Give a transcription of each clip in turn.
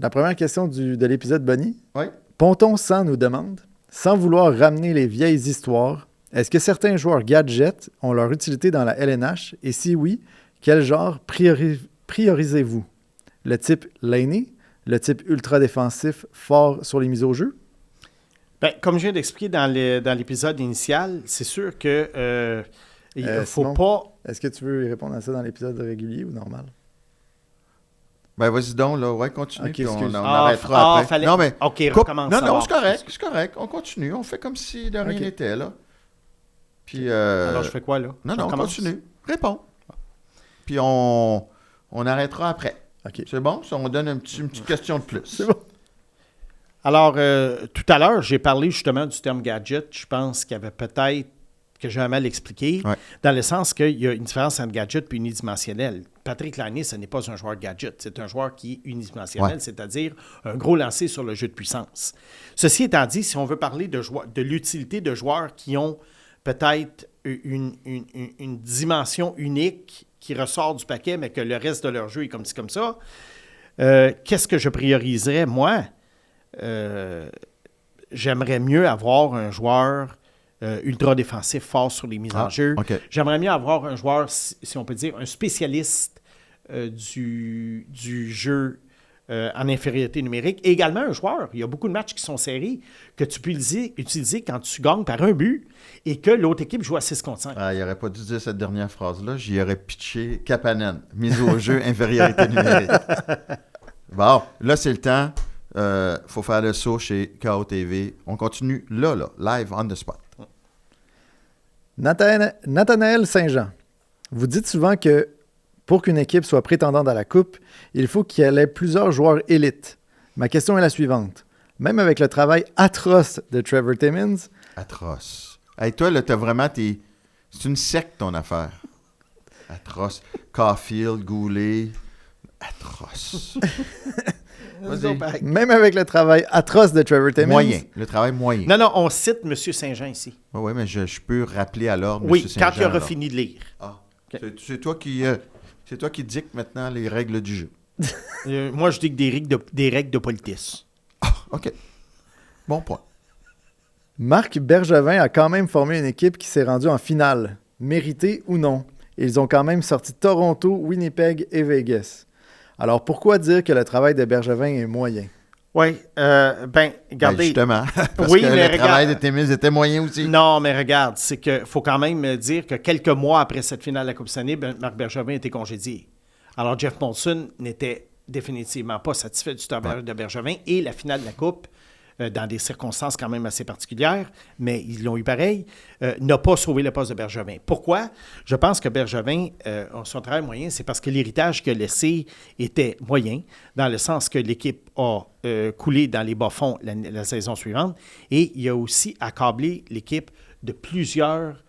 La première question de l'épisode Bonnie. Oui. Ponton 100 nous demande, sans vouloir ramener les vieilles histoires, est-ce que certains joueurs gadgets ont leur utilité dans la LNH? Et si oui, quel genre priorisez-vous? Le type laney, le type ultra défensif fort sur les mises au jeu? Bien, comme je viens d'expliquer dans l'épisode initial, c'est sûr que il ne faut Simon, pas... Est-ce que tu veux y répondre à ça dans l'épisode régulier ou normal? Ben, vas-y donc, là. Ouais, continue. Ok, puis on excuse. arrêtera après. Fallait... Non, mais... OK, recommence. Non, alors. c'est correct. C'est correct. On continue. On fait comme si de rien Ok. n'était, là. Puis... Alors, je fais quoi, là? Non, Je on recommence? continue. Réponds. Puis on arrêtera après. OK. C'est bon? Ça, on donne une petite question de plus. C'est bon. Alors, tout à l'heure, j'ai parlé justement du terme gadget. Je pense qu'il y avait peut-être que j'ai mal expliqué, Ouais. dans le sens qu'il y a une différence entre gadget et unidimensionnel. Patrick Laine, ce n'est pas un joueur gadget, c'est un joueur qui est unidimensionnel, Ouais. c'est-à-dire un gros lancer sur le jeu de puissance. Ceci étant dit, si on veut parler de l'utilité de joueurs qui ont peut-être une dimension unique qui ressort du paquet, mais que le reste de leur jeu est comme ci, comme ça, qu'est-ce que je prioriserais, moi? J'aimerais mieux avoir un joueur ultra défensif fort sur les mises en jeu. OK. J'aimerais mieux avoir un joueur, si on peut dire, un spécialiste du jeu en infériorité numérique. Et également un joueur, il y a beaucoup de matchs qui sont serrés, que tu peux utiliser quand tu gagnes par un but et que l'autre équipe joue à 6 contre 5. Ah, il n'aurait pas dû dire cette dernière phrase-là. J'y aurais pitché Kapanen. Mise au jeu, infériorité numérique. Bon, là, c'est le temps. Faut faire le saut chez KO TV. On continue là, live on the spot. Nathanaël Saint-Jean, vous dites souvent que pour qu'une équipe soit prétendante à la Coupe, il faut qu'il y ait plusieurs joueurs élites. Ma question est la suivante. Même avec le travail atroce de Trevor Timmins, Atroce. Hey, toi, là, t'as vraiment tes... C'est une secte, ton affaire. Atroce. Caulfield, Goulet. Atroce. Vas-y. même avec le travail atroce de Trevor Timmins, Moyen. Le travail moyen. Non, on cite M. Saint-Jean ici. Oui, mais je peux rappeler à l'ordre Oui, M. quand Saint-Jean, il aura alors. fini de lire. Ah. Ok. C'est toi qui dicte maintenant les règles du jeu. Moi, je dis que des règles de politesse. OK. Bon point. Marc Bergevin a quand même formé une équipe qui s'est rendue en finale, mérité ou non. Ils ont quand même sorti Toronto, Winnipeg et Vegas. Alors pourquoi dire que le travail de Bergevin est moyen? Oui, regardez. Ben, justement. Parce Oui, que mais le travail de regarde. Timmins était moyen aussi. Non, mais regarde, c'est qu'il faut quand même dire que quelques mois après cette finale de la Coupe Stanley, Marc Bergevin a été congédié. Alors, Jeff Molson n'était définitivement pas satisfait du travail de Bergevin et la finale de la Coupe, dans des circonstances quand même assez particulières, mais ils l'ont eu pareil, n'a pas sauvé le poste de Bergevin. Pourquoi? Je pense que Bergevin, son travail moyen, c'est parce que l'héritage qu'il a laissé était moyen, dans le sens que l'équipe a coulé dans les bas-fonds la saison suivante, et il a aussi accablé l'équipe de plusieurs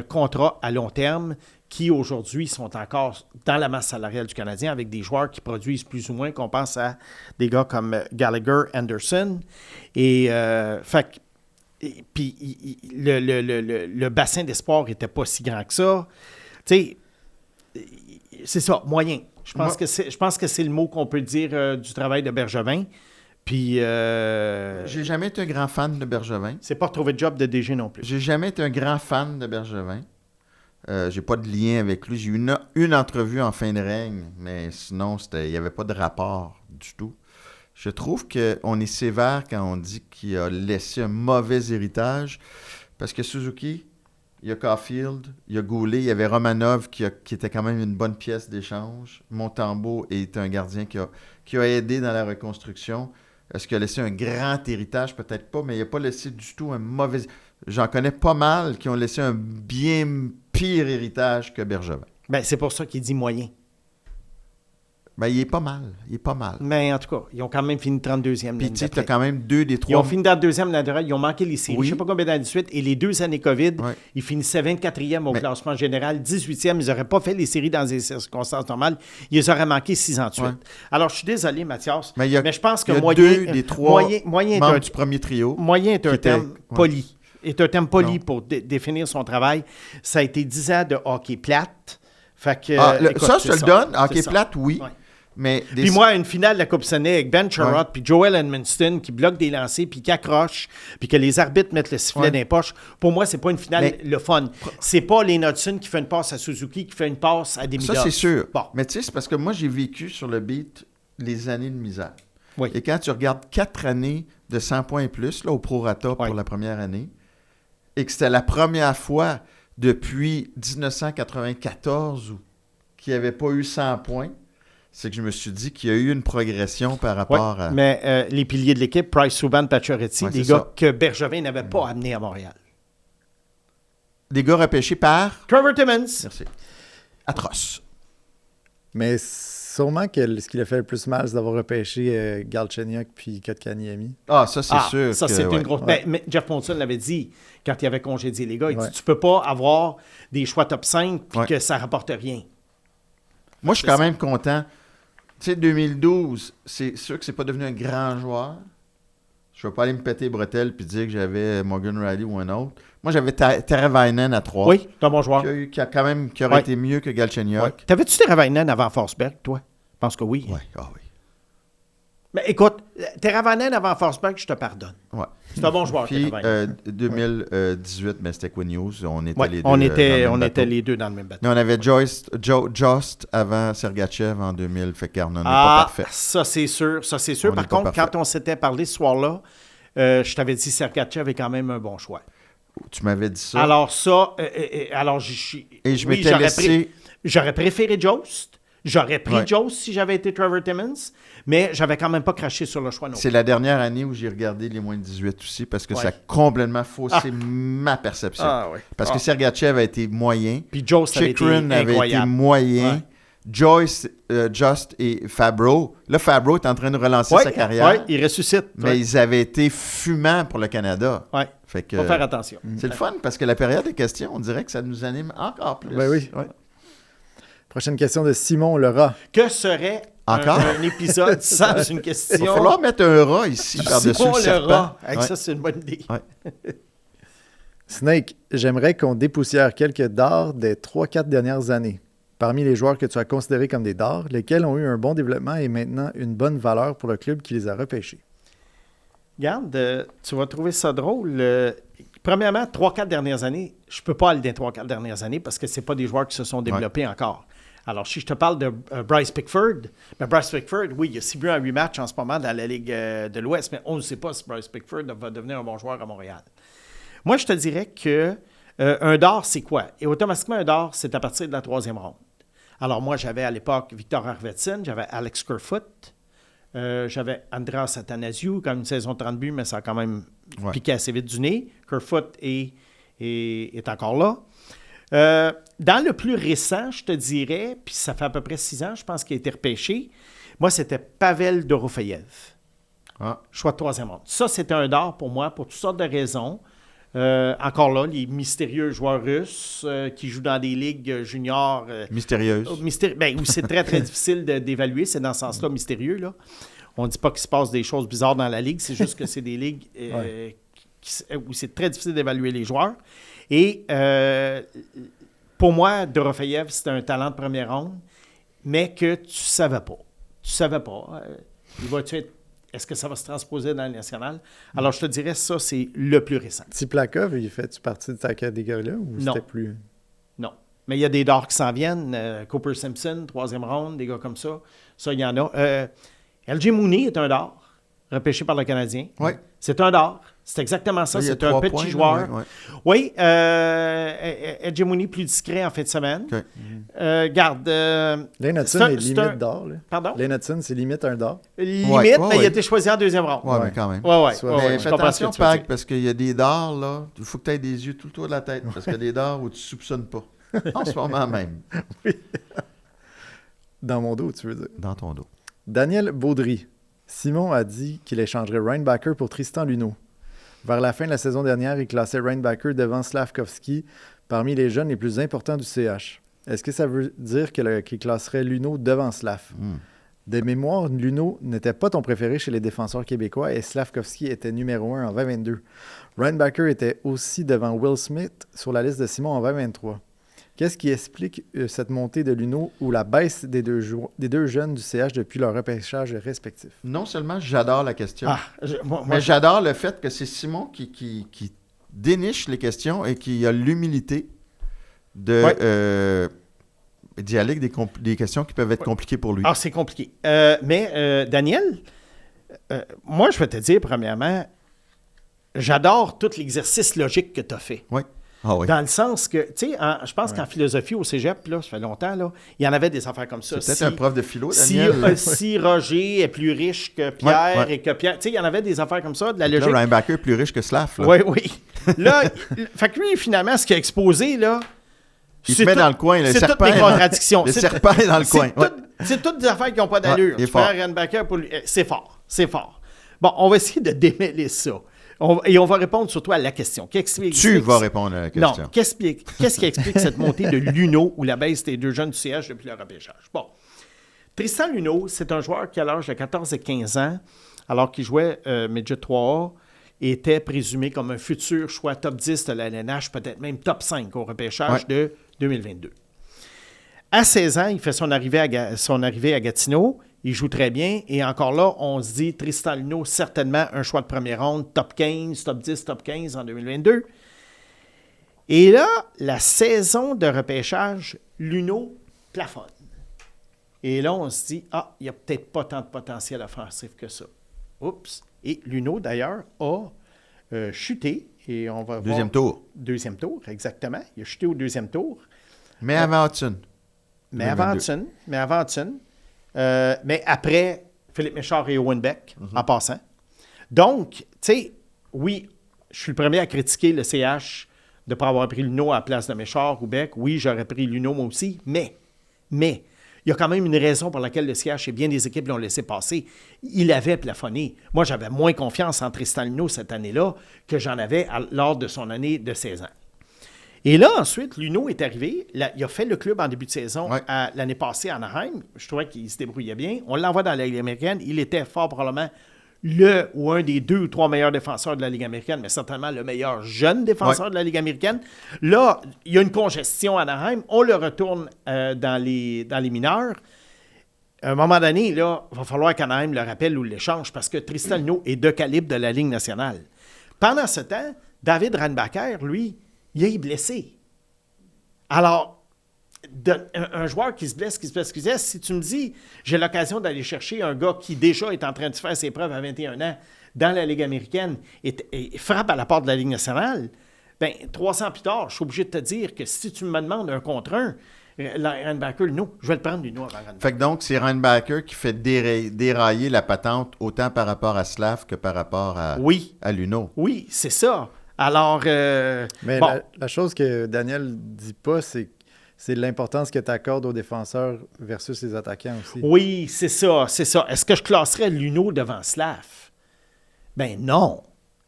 contrats à long terme qui aujourd'hui sont encore dans la masse salariale du Canadien avec des joueurs qui produisent plus ou moins, qu'on pense à des gars comme Gallagher, Anderson. Et puis le bassin d'espoir n'était pas si grand que ça. Tu sais, c'est ça, moyen. Je pense que c'est le mot qu'on peut dire du travail de Bergevin. Puis J'ai jamais été un grand fan de Bergevin. c'est pas retrouvé de job de DG non plus. J'ai jamais été un grand fan de Bergevin. J'ai pas de lien avec lui. J'ai eu une entrevue en fin de règne, mais sinon, il n'y avait pas de rapport du tout. Je trouve qu'on est sévère quand on dit qu'il a laissé un mauvais héritage, parce que Suzuki, il y a Caulfield, il y a Goulet, il y avait Romanov qui était quand même une bonne pièce d'échange. Montembeault est un gardien qui a aidé dans la reconstruction. Est-ce qu'il a laissé un grand héritage? Peut-être pas, mais il n'a pas laissé du tout un mauvais... J'en connais pas mal qui ont laissé un bien pire héritage que Bergevin. Ben, c'est pour ça qu'il dit moyen. Ben, il est pas mal. Mais en tout cas, ils ont quand même fini 32e. Puis l'année tu sais, tu d'après. as quand même 2 des 3... Ils ont fini dans le deuxième l'année dernière. Ils ont manqué les séries. Oui. Je ne sais pas combien d'années de suite. Et les 2 années COVID, Ouais. ils finissaient 24e au Mais- classement général, 18e. Ils n'auraient pas fait les séries dans des circonstances normales. Ils les auraient manqué 6 ans de suite. Ouais. Alors, je suis désolé, Mathias, Mais mais je pense que il y a moyen, 2 des 3 moyen est membres un, du premier trio. moyen est un qui étaient- terme ouais. poli. Est un terme poli Non. pour définir son travail. Ça a été 10 ans de hockey plate. Fait que, Ah, écoute, ça, je c'est te le ça. donne. C'est Hockey ça. plate, oui. Ouais. Mais Puis moi, une finale de la Coupe Stanley avec Ben Sherratt puis Joel Edmondson qui bloquent des lancers puis qui accrochent puis que les arbitres mettent le sifflet dans les poches, pour moi, c'est pas une finale le fun. C'est pas Lane Hudson qui fait une passe à Suzuki qui fait une passe à Demidov. Ça, c'est sûr. Bon. Mais tu sais, c'est parce que moi, j'ai vécu sur le beat les années de misère. Oui. Et quand tu regardes 4 années de 100 points et plus, là, au prorata pour Oui. la première année, et que c'était la première fois depuis 1994 qu'il n'y avait pas eu 100 points, c'est que je me suis dit qu'il y a eu une progression par rapport à... Mais les piliers de l'équipe, Price, Subban, Pacioretty, Ouais, des c'est gars ça. que Bergevin n'avait pas amenés à Montréal. Des gars repêchés par... Trevor Timmons. Merci. Atroce. Mais sûrement que ce qui l'a fait le plus mal, c'est d'avoir repêché Galchenyuk puis Kotkaniemi. Ah, ça, c'est sûr. Ça, que, c'est ouais. une grosse... Ouais. Mais Jeff Monson l'avait dit quand il avait congédié les gars. Il dit, Ouais. tu peux pas avoir des choix top 5 puis Ouais. que ça rapporte rien. Moi, je suis quand même content. Tu sais, 2012, c'est sûr que c'est pas devenu un grand joueur. Je ne vais pas aller me péter les bretelles puis dire que j'avais Morgan Riley ou un autre. Moi, j'avais Teravainen à 3. Oui, c'est un bon joueur. Qui aurait Ouais. été mieux que Galchenyuk. Ouais. T'avais-tu Teravainen avant Forsberg, toi? Je pense que oui. Ouais. Ah oui. Mais écoute, Teravainen avant Forsberg, je te pardonne. Ouais. C'est un bon joueur, Puis, Teravainen. 2018, mais c'était Quinn Hughes. On était Ouais, les deux. on dans était, le même on était bateau. les deux dans le même bateau. Mais on avait Jost avant Sergachev en 2000. Fait qu'on n'est pas parfait. Ça c'est sûr, ça c'est sûr. On Par n'est pas contre, parfait. quand on s'était parlé ce soir-là, je t'avais dit Sergachev est quand même un bon choix. Tu m'avais dit ça. Alors ça, alors Et je m'étais laissé... J'aurais préféré Jost. J'aurais pris Ouais. Jost si j'avais été Trevor Timmons, mais j'avais quand même pas craché sur le choix non plus. C'est la dernière année où j'ai regardé les moins de 18 aussi parce que Ouais. ça a complètement faussé ma perception. Ah oui. Parce que Sergachev a été moyen. Puis Jost avait été Chychrun avait été incroyable. moyen. Ouais. Joyce, Just et Fabro. Là, Fabro est en train de relancer sa carrière. Oui, il ressuscite. Mais ils avaient été fumants pour le Canada. Ouais. Fait que Faut faire attention. c'est le fun parce que la période des questions, on dirait que ça nous anime encore plus. Ben oui. Ouais. Prochaine question de Simon Lerat. Que serait Encore? un épisode sans une Il va question? falloir mettre un rat ici par-dessus Simon le serpent. Lerat. Hey, Ouais. ça, c'est une bonne idée. Snake, j'aimerais qu'on dépoussière quelques dards des 3-4 dernières années. Parmi les joueurs que tu as considérés comme des dards, lesquels ont eu un bon développement et maintenant une bonne valeur pour le club qui les a repêchés. Regarde, tu vas trouver ça drôle. Premièrement, 3-4 dernières années, je ne peux pas aller dans les 3-4 dernières années parce que ce pas des joueurs qui se sont développés encore. Alors, si je te parle de Bryce Pickford, ben Bryce Pickford, oui, il y a 6 buts en 8 matchs en ce moment dans la Ligue de l'Ouest, mais on ne sait pas si Bryce Pickford va devenir un bon joueur à Montréal. Moi, je te dirais que un d'or, c'est quoi? Et automatiquement, un d'or, c'est à partir de la 3e ronde. Alors, moi, j'avais à l'époque Victor Arvidsson, j'avais Alex Kerfoot, j'avais Andras Athanasiou, comme une saison de 30 buts, mais ça a quand même piqué assez vite du nez. Kerfoot est encore là. Dans le plus récent, je te dirais, puis ça fait à peu près 6 ans, je pense qu'il a été repêché, moi, c'était Pavel Dorofeyev. Choix de 3e ronde. Ça, c'était un d'or pour moi, pour toutes sortes de raisons. Encore là, les mystérieux joueurs russes qui jouent dans des ligues juniors. Mystérieuse. Où c'est très, très difficile d'évaluer. C'est dans ce sens-là mystérieux. Là. On ne dit pas qu'il se passe des choses bizarres dans la ligue. C'est juste que c'est des ligues où c'est très difficile d'évaluer les joueurs. Et pour moi, Dorofeyev, c'était un talent de première ronde, mais que tu ne savais pas. Tu ne savais pas. Il va-tu être... Est-ce que ça va se transposer dans le national? Alors, je te dirais, ça, c'est le plus récent. Tiplakov, il fait-tu partie de ta catégorie-là ou Non. c'était plus... Non. Mais il y a des dards qui s'en viennent. Cooper Simpson, 3e ronde, des gars comme ça. Ça, il y en a. LJ Mooney est un dard, repêché par le Canadien. Oui. C'est un dard. C'est exactement ça. Là, il y a C'est un 3 petit points, joueur. là, Oui. LJ Mooney, plus discret en fin de semaine. OK. Garde. Lane Hudson est limite d'or. Là. Pardon? Lane Hudson, c'est limite un d'or. Limite, Ouais, mais il a ouais. été choisi en 2e ronde. Ouais, mais quand même. Ouais, Soit- ouais, Mais je fais comprends ce que attention, tu veux Pag, dire. parce qu'il y a des dards, là. Il faut que tu aies des yeux tout autour de la tête. Parce qu'il y a des dards où tu ne soupçonnes pas. En ce moment même. Dans mon dos, tu veux dire. Dans ton dos. Daniel Baudry. Simon a dit qu'il échangerait Reinbacher pour Tristan Luneau. Vers la fin de la saison dernière, il classait Reinbacher devant Slavkovski parmi les jeunes les plus importants du CH. Est-ce que ça veut dire qu'il classerait Luneau devant Slav? De mémoire, Luneau n'était pas ton préféré chez les défenseurs québécois et Slavkovski était numéro 1 en 2022. Reinbacher était aussi devant Will Smith sur la liste de Simon en 2023. Qu'est-ce qui explique cette montée de Luno ou la baisse des deux jeunes du CH depuis leur repêchage respectif? Non seulement j'adore la question, Moi, mais j'adore le fait que c'est Simon qui déniche les questions et qui a l'humilité de d'y aller avec des questions qui peuvent être compliquées pour lui. Ah, c'est compliqué. Mais Daniel, moi, je vais te dire, premièrement, j'adore tout l'exercice logique que tu as fait. Oui. Ah oui. Dans le sens que, tu sais, je pense qu'en philosophie au cégep, là, ça fait longtemps, là, il y en avait des affaires comme ça. C'est peut-être un prof de philo, Daniel. Si Roger est plus riche que Pierre et que Pierre... Tu sais, il y en avait des affaires comme ça, de la logique. Là, Ryan Backer est plus riche que Slav. Oui, oui. Là, fait que lui, finalement, ce qu'il a exposé, là... Il se met dans le coin, le serpent. C'est toutes des contradictions. Le serpent est dans le coin. C'est toutes des affaires qui n'ont pas d'allure. Il est Tu prends fort. Ryan Backer pour lui... C'est fort. C'est fort. Bon, on va essayer de démêler ça. Et on va répondre surtout à la question. Tu vas répondre à la question. Non, qu'est-ce qui explique cette montée de Luno ou la baisse des deux jeunes du CH depuis le repêchage? Bon, Tristan Luno, c'est un joueur qui, à l'âge de 14 et 15 ans, alors qu'il jouait Midget 3A, était présumé comme un futur choix top 10 de la LNH, peut-être même top 5 au repêchage de 2022. À 16 ans, il fait son arrivée à Gatineau. Il joue très bien. Et encore là, on se dit Tristan Luno, certainement un choix de première ronde, top 15, top 10, top 15 en 2022. Et là, la saison de repêchage, Luno plafonne. Et là, on se dit, il n'y a peut-être pas tant de potentiel offensif que ça. Oups. Et Luno, d'ailleurs, a chuté. Et on va Deuxième voir... tour. Deuxième tour, exactement. Il a chuté au deuxième tour. Mais avant Hudson. Mais avant Hudson. Mais après Philippe Méchard et Owen Beck, en passant. Donc, tu sais, oui, je suis le premier à critiquer le CH de ne pas avoir pris Luno à la place de Méchard ou Beck. Oui, j'aurais pris Luno moi aussi, mais, il y a quand même une raison pour laquelle le CH et bien des équipes l'ont laissé passer. Il avait plafonné. Moi, j'avais moins confiance en Tristan Luno cette année-là que j'en avais lors de son année de 16 ans. Et là, ensuite, Luno est arrivé. Il a fait le club en début de saison l'année passée à Anaheim. Je trouvais qu'il se débrouillait bien. On l'envoie dans la Ligue américaine. Il était fort probablement le ou un des 2 ou 3 meilleurs défenseurs de la Ligue américaine, mais certainement le meilleur jeune défenseur de la Ligue américaine. Là, il y a une congestion à Anaheim. On le retourne dans les mineurs. À un moment donné, là, il va falloir qu'Anaheim le rappelle ou l'échange parce que Tristan Luno est de calibre de la Ligue nationale. Pendant ce temps, David Reinbacher, lui, il est blessé. Alors, un joueur qui se blesse, si tu me dis, j'ai l'occasion d'aller chercher un gars qui déjà est en train de faire ses preuves à 21 ans dans la Ligue américaine et frappe à la porte de la Ligue nationale, bien, 300 ans plus tard, je suis obligé de te dire que si tu me demandes un contre un, Reinbacher, non, je vais le prendre Luno avant Reinbacher. Fait que donc, c'est Reinbacher qui fait dérailler la patente autant par rapport à Slav que par rapport à Luno. Oui, c'est ça. Alors, mais bon. la chose que Daniel dit pas, c'est l'importance que tu accordes aux défenseurs versus les attaquants aussi. Oui, c'est ça. Est-ce que je classerais Luno devant Slav? Ben non,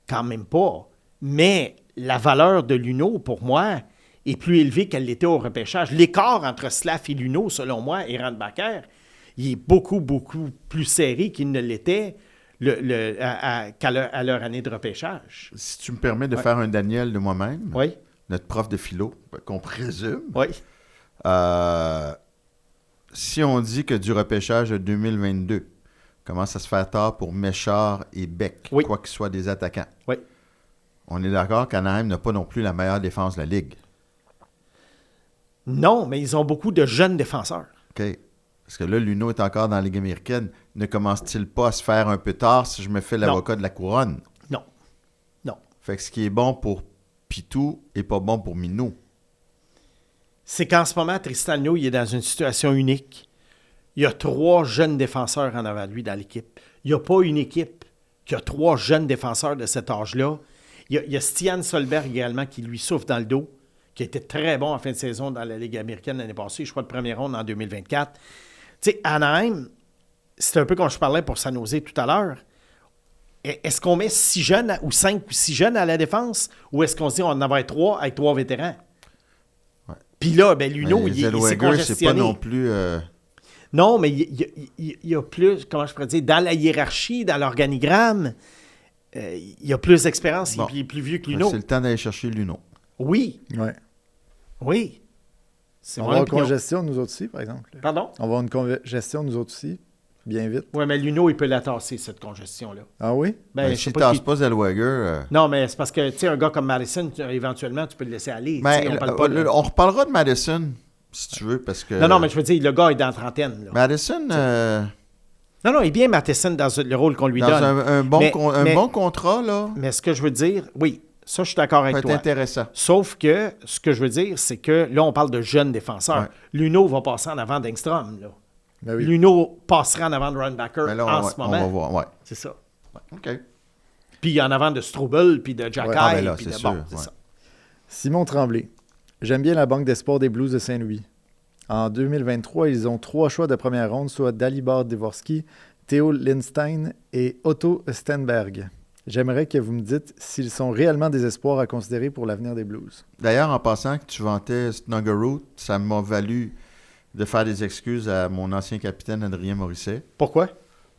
quand même pas. Mais la valeur de Luno, pour moi, est plus élevée qu'elle l'était au repêchage. L'écart entre Slav et Luno, selon moi, et Reinbacher, il est beaucoup, beaucoup plus serré qu'il ne l'était à leur année de repêchage. Si tu me permets de faire un Daniel de moi-même, oui. Notre prof de philo, qu'on présume, oui. Si on dit que du repêchage de 2022 commence à se faire tard pour Méchard et Beck, quoi qu'ils soient des attaquants, on est d'accord qu'Anaheim n'a pas non plus la meilleure défense de la Ligue. Non, mais ils ont beaucoup de jeunes défenseurs. OK. Parce que là, Luno est encore dans la Ligue américaine. Ne commence-t-il pas à se faire un peu tard si je me fais l'avocat de la couronne? Non. Fait que ce qui est bon pour Pitou n'est pas bon pour Minou. C'est qu'en ce moment, Tristan Luno, il est dans une situation unique. Il y a 3 jeunes défenseurs en avant de lui dans l'équipe. Il n'y a pas une équipe qui a 3 jeunes défenseurs de cet âge-là. Il y a Stian Solberg également qui lui souffle dans le dos, qui était très bon en fin de saison dans la Ligue américaine l'année passée, choix de première ronde en 2024. Tu sais, Anaheim, c'est un peu comme je parlais pour San Jose tout à l'heure. Est-ce qu'on met 6 jeunes ou 5 ou 6 jeunes à la défense ou est-ce qu'on se dit on en va être 3 avec 3 vétérans? Ouais. Puis là, ben Luno, il s'est congestionné. C'est pas non plus... Non, mais il y a plus, comment je pourrais dire, dans la hiérarchie, dans l'organigramme, il y a plus d'expérience, il est plus vieux que Luno. C'est le temps d'aller chercher Luno. Oui. Ouais. Oui. C'est On mon va avoir opinion. congestion, nous autres aussi, par exemple. Pardon? On va avoir une congestion, nous autres aussi, bien vite. Oui, mais Luno, il peut la tasser, cette congestion-là. Ah oui? Ben, Ben, je si sais tu pas tasses qui- pas Zellweger... Non, mais c'est parce que, tu sais, un gars comme Madison, éventuellement, tu peux le laisser aller. Tu sais, Ben, on parle pas de- on reparlera de Madison, si tu veux, parce que... Non, mais je veux dire, le gars est dans la trentaine. Là. Madison, Non, il est bien Matheson dans le rôle qu'on lui dans donne. un bon, Mais- mais- bon contrat, là, Mais ce que je veux dire, oui, ça, je suis d'accord peut avec être toi. intéressant. Sauf que, ce que je veux dire, c'est que là, on parle de jeunes défenseurs. Ouais. Luno va passer en avant d'Engstrom. Là. Ben oui. Luno passera en avant de Runbacker Mais là, en on, ce on moment. va voir, ouais. C'est ça. OK. Puis en avant de Strubel, puis de Jacky, Ouais. Ah, ben là, puis c'est de... sûr, Bon, c'est ouais. ça. Simon Tremblay. J'aime bien la banque d'espoir des Blues de Saint-Louis. En 2023, ils ont 3 choix de première ronde, soit Dalibor Dvorsky, Theo Lindstein et Otto Stenberg. J'aimerais que vous me dites s'ils sont réellement des espoirs à considérer pour l'avenir des Blues. D'ailleurs, en passant que tu vantais Snuggerud, ça m'a valu de faire des excuses à mon ancien capitaine Adrien Morisset. Pourquoi?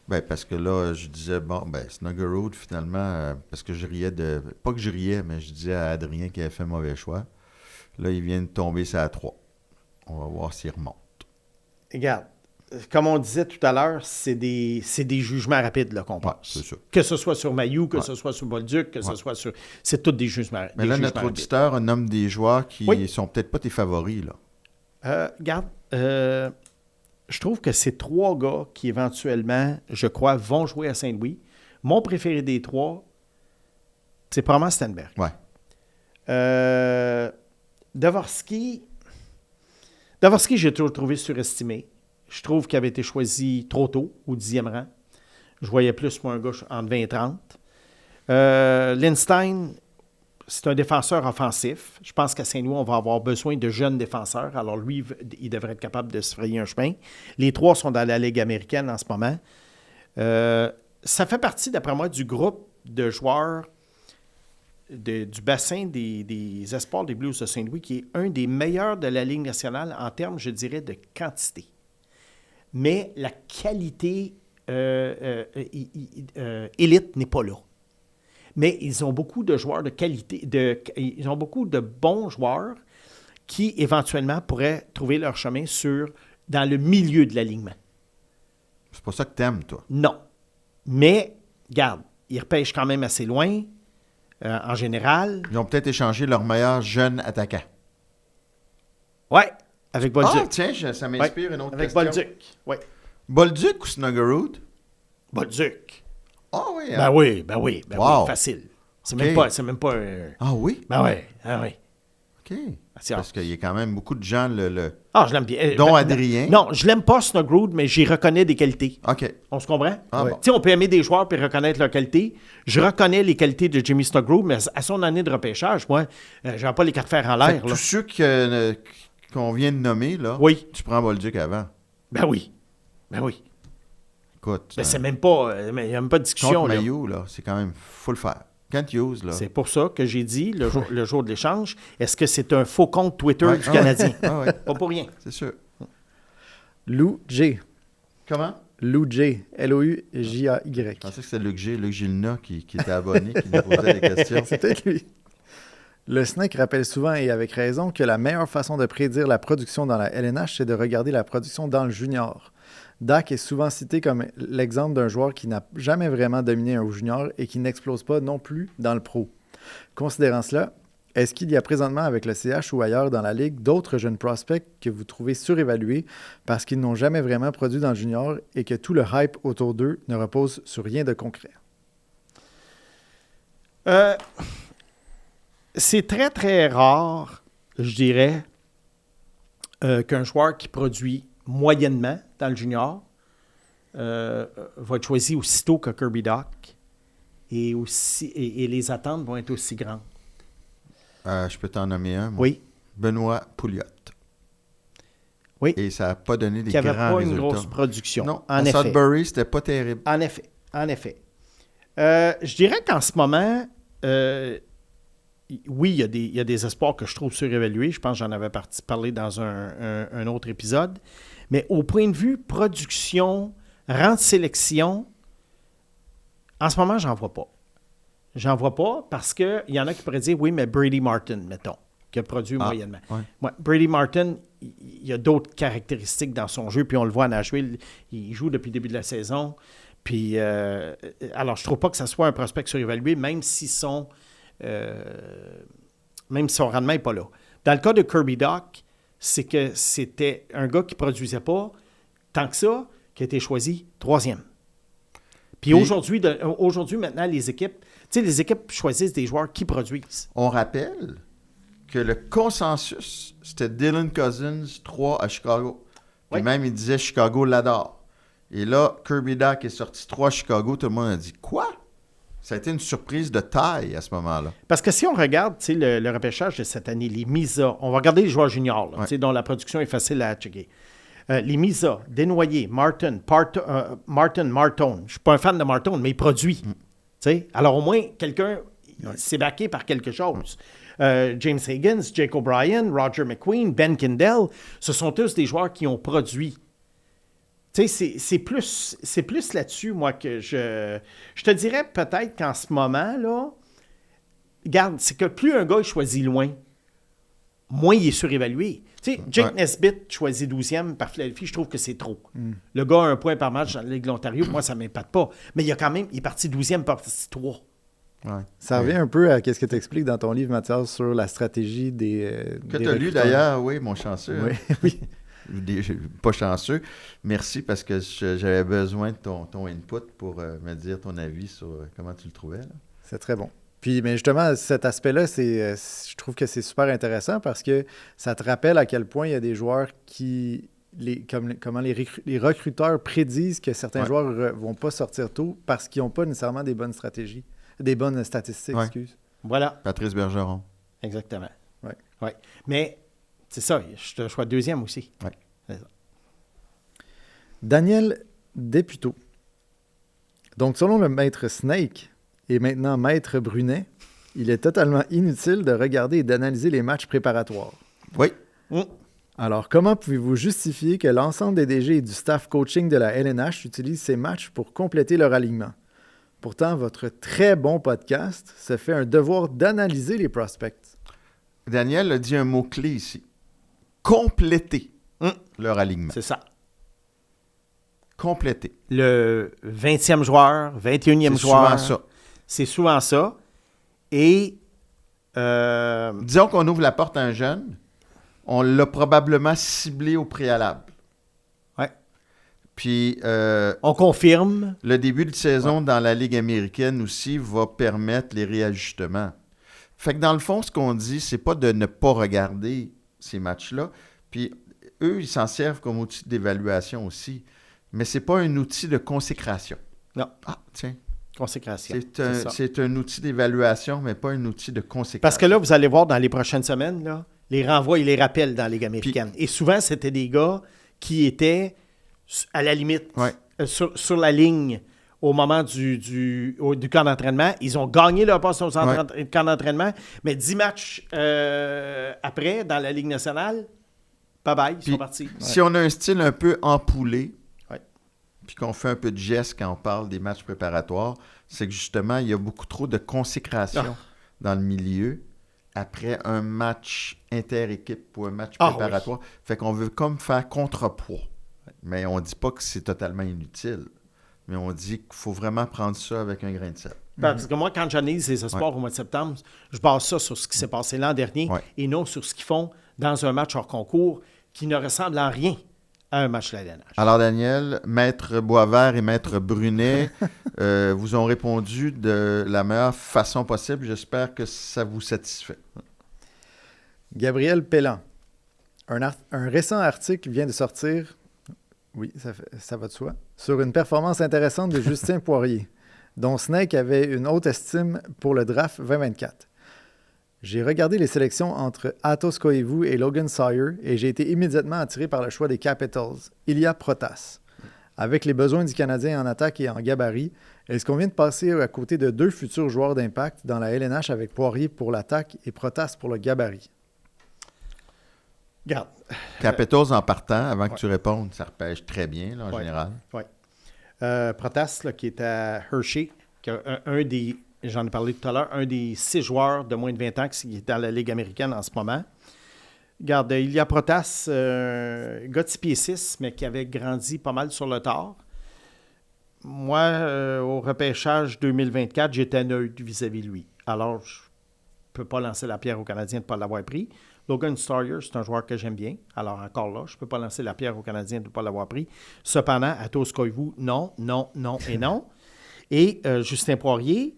Ben, parce que là, je disais, bon, ben, Snuggerud, finalement, parce que je riais de... Pas que je riais, mais je disais à Adrien qu'il avait fait mauvais choix. Là, il vient de tomber ça à 3. On va voir s'il remonte. Regarde, comme on disait tout à l'heure, c'est des jugements rapides là, qu'on Ouais, passe. c'est ça. Que ce soit sur Mailloux, que Ouais. ce soit sur Bolduc, que ce Ouais. soit sur... C'est tous des jugements Mais là, notre rapides. auditeur nomme des joueurs qui Oui. sont peut-être pas tes favoris, là. Regarde, je trouve que c'est 3 gars qui, éventuellement, je crois, vont jouer à Saint-Louis. Mon préféré des 3, c'est probablement Stenberg. Ouais. Dvorsky, j'ai toujours trouvé surestimé. Je trouve qu'il avait été choisi trop tôt, au 10e rang. Je voyais plus, moi, un gars entre 20 et 30. Lindstein, c'est un défenseur offensif. Je pense qu'à Saint-Louis, on va avoir besoin de jeunes défenseurs. Alors lui, il devrait être capable de se frayer un chemin. Les 3 sont dans la Ligue américaine en ce moment. Ça fait partie, d'après moi, du groupe de joueurs du bassin des espoirs des Blues de Saint-Louis, qui est un des meilleurs de la Ligue nationale en termes, je dirais, de quantité. Mais la qualité élite n'est pas là. Mais ils ont beaucoup de joueurs de qualité, ils ont beaucoup de bons joueurs qui, éventuellement, pourraient trouver leur chemin dans le milieu de l'alignement. C'est pas ça que t'aimes, toi. Non. Mais, regarde, ils repêchent quand même assez loin, en général. Ils ont peut-être échangé leur meilleur jeune attaquant. Ouais, avec Bolduc. Ah, tiens, ça m'inspire une autre Avec question. Bolduc. Oui. Bolduc ou Snuggerud? Bolduc. Ah oui, hein? Ben oui, Wow. facile. C'est OK. même pas Ah oui? Ben oui, oui. OK. C'est Parce qu'il y a quand même beaucoup de gens, Ah, je l'aime bien. dont Adrien. Non, je l'aime pas, Snuggerud, mais j'y reconnais des qualités. OK. On se comprend? Ah Ouais. bon. Tu sais, on peut aimer des joueurs et reconnaître leurs qualités. Je reconnais les qualités de Jimmy Snuggerud, mais à son année de repêchage, moi, je n'ai pas les quatre fers en Fait l'air. que là. tous ceux qu'on vient de nommer, là, Oui. tu prends Bolduc avant. Ben oui. Ben oui. Écoute, Ben, c'est même pas... Il n'y a même pas de discussion. contre là. Mailloux, là, c'est quand même... Faut le faire. Kent Hughes, là... C'est pour ça que j'ai dit, le jour de l'échange, est-ce que c'est un faux compte Twitter Ouais. du Canadien? Ah ouais, Pas pour rien. c'est sûr. Lou J. Comment? Lou J. L-O-U-J-A-Y. Je pensais que c'était Luc Gilna qui était abonné, qui nous posait des questions. C'est peut-être lui. Le SNEC rappelle souvent, et avec raison, que la meilleure façon de prédire la production dans la LNH, c'est de regarder la production dans le junior. Dak est souvent cité comme l'exemple d'un joueur qui n'a jamais vraiment dominé un junior et qui n'explose pas non plus dans le pro. Considérant cela, est-ce qu'il y a présentement avec le CH ou ailleurs dans la Ligue d'autres jeunes prospects que vous trouvez surévalués parce qu'ils n'ont jamais vraiment produit dans le junior et que tout le hype autour d'eux ne repose sur rien de concret? C'est très, très rare, je dirais, qu'un joueur qui produit moyennement dans le junior va être choisi aussitôt que Kirby Dach et les attentes vont être aussi grandes. Je peux t'en nommer un, moi. Oui. Benoît Pouliot. Oui. Et ça n'a pas donné des Qui n'avait grands pas une résultats. grosse production. Non, en à effet. Sudbury, c'était pas terrible. En effet. Je dirais qu'en ce moment, oui, il y a des espoirs que je trouve surévalués. Je pense que j'en avais parlé dans un autre épisode. Mais au point de vue production, rang de sélection, en ce moment, j'en vois pas. J'en vois pas parce qu'il y en a qui pourraient dire, oui, mais Brady Martin, mettons, qui a produit moyennement. Ouais. Ouais, Brady Martin, il y a d'autres caractéristiques dans son jeu, puis on le voit à Nashville, il joue depuis le début de la saison. Puis, alors, je trouve pas que ça soit un prospect surévalué, même si son rendement n'est pas là. Dans le cas de Kirby Dach, c'est que c'était un gars qui ne produisait pas tant que ça, qui a été choisi 3e. Puis aujourd'hui, maintenant, les équipes choisissent des joueurs qui produisent. On rappelle que le consensus, c'était Dylan Cousins 3 à Chicago. Puis même, il disait Chicago l'adore. Et là, Kirby Dach est sorti 3 à Chicago. Tout le monde a dit « Quoi? » Ça a été une surprise de taille à ce moment-là. Parce que si on regarde le repêchage de cette année, les Misa, on va regarder les joueurs juniors, là, dont la production est facile à checker. Les Misa, Desnoyers, Martin, Martone. Je ne suis pas un fan de Martone, mais il produit. Alors au moins, quelqu'un s'est backé par quelque chose. James Higgins, Jake O'Brien, Roger McQueen, Ben Kindell, ce sont tous des joueurs qui ont produit. C'est plus là-dessus, moi, que je te dirais peut-être qu'en ce moment, là, regarde, c'est que plus un gars est choisi loin, moins il est surévalué. Jake Nesbitt choisi 12e par Philadelphie, je trouve que c'est trop. Le gars a un point par match dans la Ligue de l'Ontario, moi, ça ne m'impacte pas. Mais il est parti 12e, parti 3. Ouais. Ça revient un peu à ce que tu expliques dans ton livre, Mathias, sur la stratégie des que tu as lu d'ailleurs, oui, mon chanceux. Oui, hein. oui. Pas chanceux. Merci parce que j'avais besoin de ton input pour me dire ton avis sur comment tu le trouvais. Là. C'est très bon. Puis, mais justement, cet aspect-là, je trouve que c'est super intéressant parce que ça te rappelle à quel point il y a des joueurs comment les recruteurs prédisent que certains joueurs ne vont pas sortir tôt parce qu'ils n'ont pas nécessairement des bonnes stratégies, des bonnes statistiques, excuse. Voilà. Patrice Bergeron. Exactement. Oui. Ouais. Mais c'est ça, je te choisis 2e aussi. Oui. Daniel Deputo. Donc, selon le maître Snake et maintenant maître Brunet, il est totalement inutile de regarder et d'analyser les matchs préparatoires. Oui. Alors, comment pouvez-vous justifier que l'ensemble des DG et du staff coaching de la LNH utilisent ces matchs pour compléter leur alignement? Pourtant, votre très bon podcast se fait un devoir d'analyser les prospects. Daniel a dit un mot-clé ici. Compléter leur alignement. C'est ça. Compléter. Le 20e joueur, 21e joueur. C'est souvent ça. C'est souvent ça. Et... disons qu'on ouvre la porte à un jeune, on l'a probablement ciblé au préalable. Ouais. Puis... on confirme. Le début de saison dans la Ligue américaine aussi va permettre les réajustements. Fait que dans le fond, ce qu'on dit, c'est pas de ne pas regarder ces matchs-là. Puis eux, ils s'en servent comme outil d'évaluation aussi. Mais c'est pas un outil de consécration. Non. Ah, tiens. Consécration. C'est un outil d'évaluation, mais pas un outil de consécration. Parce que là, vous allez voir dans les prochaines semaines, là, les renvois et les rappels dans la Ligue américaine. Et souvent, c'était des gars qui étaient à la limite, sur la ligne au moment du camp d'entraînement. Ils ont gagné leur poste au camp d'entraînement, mais 10 matchs après, dans la Ligue nationale, bye-bye, ils sont partis. Si on a un style un peu empoulé, puis qu'on fait un peu de geste quand on parle des matchs préparatoires, c'est que justement, il y a beaucoup trop de consécration dans le milieu après un match inter-équipe ou un match préparatoire. Oui. Fait qu'on veut comme faire contrepoids. Mais on ne dit pas que c'est totalement inutile. Mais on dit qu'il faut vraiment prendre ça avec un grain de sel. Parce que moi, quand j'analyse les espoirs au mois de septembre, je base ça sur ce qui s'est passé l'an dernier et non sur ce qu'ils font dans un match hors concours qui ne ressemble en rien à un match de la LNH. Alors, Daniel, Maître Boisvert et Maître Brunet vous ont répondu de la meilleure façon possible. J'espère que ça vous satisfait. Gabriel Pellan. Un récent article vient de sortir, oui, ça va de soi, sur une performance intéressante de Justin Poirier, dont Snake avait une haute estime pour le draft 2024. J'ai regardé les sélections entre Atos Koivu et Logan Sawyer et j'ai été immédiatement attiré par le choix des Capitals, Ilya Protas. Avec les besoins du Canadien en attaque et en gabarit, est-ce qu'on vient de passer à côté de 2 futurs joueurs d'impact dans la LNH avec Poirier pour l'attaque et Protas pour le gabarit? Garde. Capitals en partant, avant que tu répondes, ça repêche très bien, là, en général. Oui. Protas, là, qui est à Hershey, qui a un des... J'en ai parlé tout à l'heure, un des 6 joueurs de moins de 20 ans qui est dans la Ligue américaine en ce moment. Regarde, Ilya Protas, gars de 6 pieds 6, mais qui avait grandi pas mal sur le tard. Moi, au repêchage 2024, j'étais neutre vis-à-vis de lui. Alors, je ne peux pas lancer la pierre aux Canadiens de ne pas l'avoir pris. Logan Sawyer, c'est un joueur que j'aime bien. Alors, encore là, je ne peux pas lancer la pierre aux Canadiens de ne pas l'avoir pris. Cependant, Atos Koivu, non et non. Et Justin Poirier,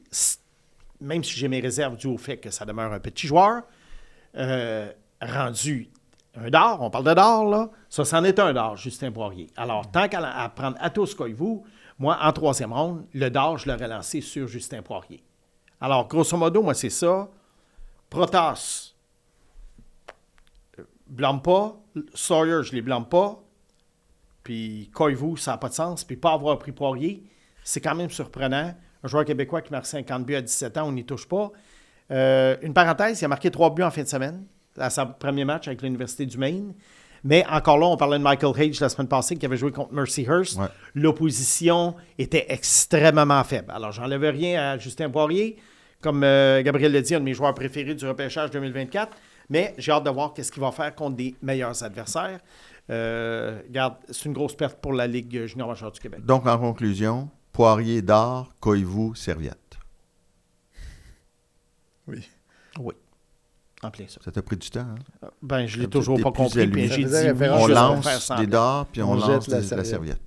même si j'ai mes réserves dues au fait que ça demeure un petit joueur, rendu un d'or, on parle de d'or, là, ça, c'en est un d'or, Justin Poirier. Alors, tant qu'à prendre Atos Koivu, moi, en 3e ronde, le d'or, je l'aurais lancé sur Justin Poirier. Alors, grosso modo, moi, c'est ça. Protas, blâme pas. Sawyer, je les blâme pas. Puis Koivu, ça n'a pas de sens. Puis pas avoir pris Poirier, c'est quand même surprenant. Un joueur québécois qui marque 50 buts à 17 ans, on n'y touche pas. Une parenthèse, il a marqué 3 buts en fin de semaine, à son premier match avec l'Université du Maine. Mais encore là, on parlait de Michael Hage la semaine passée qui avait joué contre Mercyhurst. Ouais. L'opposition était extrêmement faible. Alors, j'enlève rien à Justin Poirier, comme Gabriel l'a dit, un de mes joueurs préférés du repêchage 2024. Mais j'ai hâte de voir qu'est-ce qu'il va faire contre des meilleurs adversaires. Regarde, c'est une grosse perte pour la Ligue junior majeure du Québec. Donc, en conclusion, Poirier d'or, Koivu, serviette. Oui. Oui. En plein ça. Ça t'a pris du temps, hein? Ben, je l'ai T'es toujours pas plus compris, élevé. puis j'ai dit Ça faisait oui, référence On juste pour lance faire des semblant. dards, puis on On lance jette la la serviette. serviette.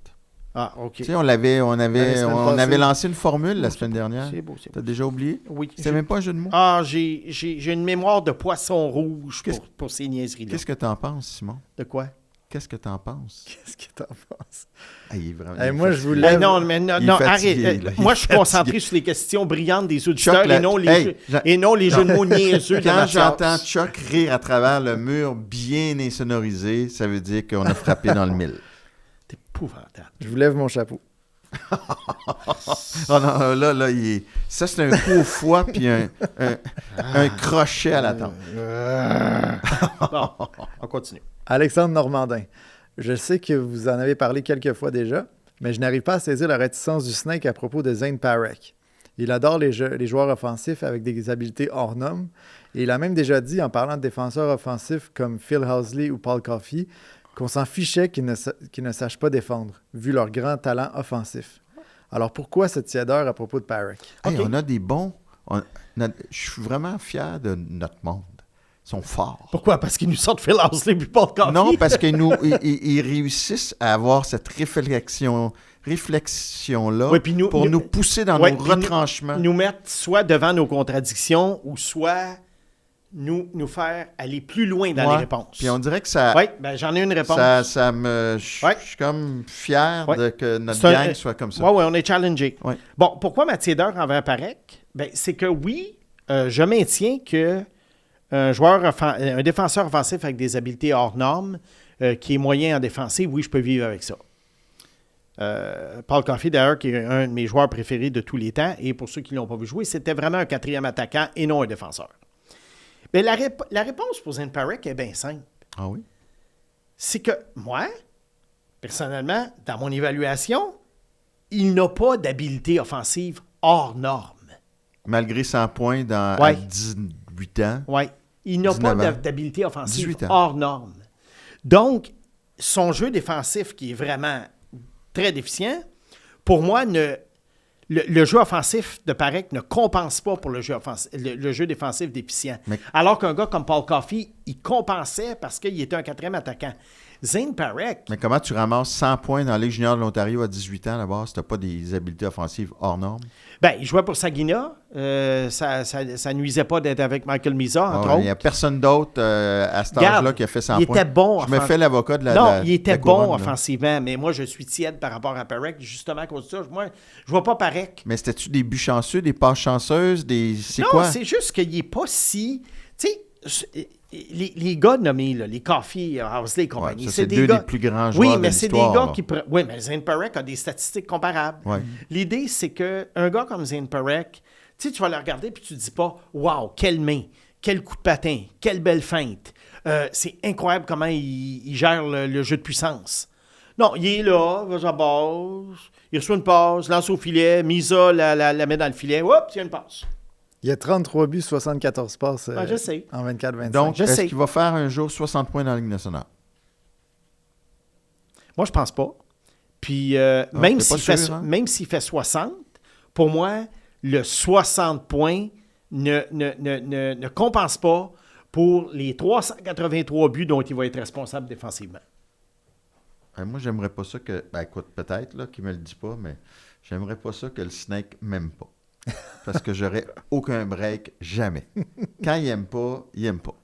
Ah, OK. Tu sais, on avait La semaine passée. lancé une formule la semaine dernière. C'est beau, c'est beau. T'as déjà oublié? Oui. C'était même pas un jeu de mots. Ah, j'ai une mémoire de poisson rouge pour ces niaiseries-là. Qu'est-ce que t'en penses, Simon? De quoi? Qu'est-ce que t'en penses? Qu'est-ce que t'en penses? Ah, il est vraiment, Hey, il est moi, je fatigué. vous Ben lève. non, mais non, Il est non, fatigué, arrête. là. Il Moi, est je suis fatigué. concentré sur les questions brillantes des auditeurs Chuck, et non les, hey, jeux, Jean- et non les jeux de mots niaiseux de Quand Mathias. j'entends Chuck rire à travers le mur bien insonorisé, ça veut dire qu'on a frappé dans le mille. C'est épouvantable. Je vous lève mon chapeau. Oh non, là, ça, c'est un coup au foie puis un crochet à la tempe. Bon, on continue. Alexandre Normandin. Je sais que vous en avez parlé quelques fois déjà, mais je n'arrive pas à saisir la réticence du Snake à propos de Zane Parek. Il adore les joueurs offensifs avec des habiletés hors normes. Et il a même déjà dit, en parlant de défenseurs offensifs comme Phil Housley ou Paul Coffey, qu'on s'en fichait qu'ils ne sachent pas défendre, vu leur grand talent offensif. Alors pourquoi cette tiédeur à propos de Parek? Hey, Ok. on a des bons... Je suis vraiment fier de notre monde. Ils sont forts. Pourquoi? Parce qu'ils nous sortent Phil Housley puis Paul Coffey? Non, parce qu'ils ils réussissent à avoir cette réflexion-là Oui, puis pour nous pousser dans ouais, nos puis nous- retranchements. Nous mettre soit devant nos contradictions ou soit nous faire aller plus loin dans Ouais. les réponses. Puis on dirait que ça... Oui, ben j'en ai une réponse. Ça me... Je Ouais. suis comme fier Ouais. que notre C'est un- gang soit comme ça. Oui, on est challengé. Ouais. Bon, pourquoi ma tiédeur envers Parek? Ben, c'est que oui, je maintiens que un défenseur offensif avec des habiletés hors normes, qui est moyen en défensive, oui, je peux vivre avec ça. Paul Coffey, d'ailleurs, qui est un de mes joueurs préférés de tous les temps, et pour ceux qui ne l'ont pas vu jouer, c'était vraiment un 4e attaquant et non un défenseur. Mais la réponse pour Zane Parek est bien simple. Ah oui? C'est que moi, personnellement, dans mon évaluation, il n'a pas d'habileté offensive hors norme. Malgré 100 points à Ouais. 18 ans. Oui. Il n'a pas 19 ans. d'habileté offensive 18 ans. hors norme. Donc, son jeu défensif, qui est vraiment très déficient, pour moi, le jeu offensif de Parek ne compense pas pour le jeu défensif déficient. Mais- Alors qu'un gars comme Paul Coffey, il compensait parce qu'il était un 4e attaquant. Zane Parek, Mais comment tu ramasses 100 points dans la Ligue junior de l'Ontario à 18 ans, là-bas, si tu n'as pas des habiletés offensives hors normes? ben, il jouait pour Saginaw. Ça nuisait pas d'être avec Michael Misa, entre Il autres. n'y a personne d'autre à cet Regarde, âge-là qui a fait 100 il points. était bon. Je me fais l'avocat de la Non, la- il était la bon couronne, là. offensivement, mais moi, je suis tiède par rapport à Parek, justement à cause de ça. Moi, je vois pas Parek. Mais c'était-tu des buts chanceux, des passes chanceuses, c'est Non, quoi? c'est juste qu'il n'est pas si... Tu sais, les gars nommés, là, les Coffey, Housley et compagnie, Ouais, ça, c'est c'est des deux gars... des plus grands Oui, joueurs de mais c'est des l'histoire, gars là. qui... Oui, mais Zane Parek a des statistiques comparables. Ouais. L'idée, c'est qu'un gars comme Zane Parek, tu vas le regarder puis tu te dis pas « Wow, quelle main, quel coup de patin, quelle belle feinte. C'est incroyable comment il gère le jeu de puissance. » Non, il est là, va à la base, il reçoit une passe, lance au filet, Misa la met dans le filet, hop, il y a une passe. Il y a 33 buts, 74 passes Je sais. en 24-25. Donc, Je est-ce sais. qu'il va faire un jour 60 points dans la Ligue nationale? Moi, je pense pas. Puis, t'es pas sûr, hein? même s'il fait 60, pour moi, le 60 points ne compense pas pour les 383 buts dont il va être responsable défensivement. Moi, j'aimerais pas ça que... Ben, écoute, peut-être là, qu'il me le dit pas, mais j'aimerais pas ça que le Snake m'aime pas. Parce que j'aurais aucun break, jamais. Quand il aime pas, il aime pas.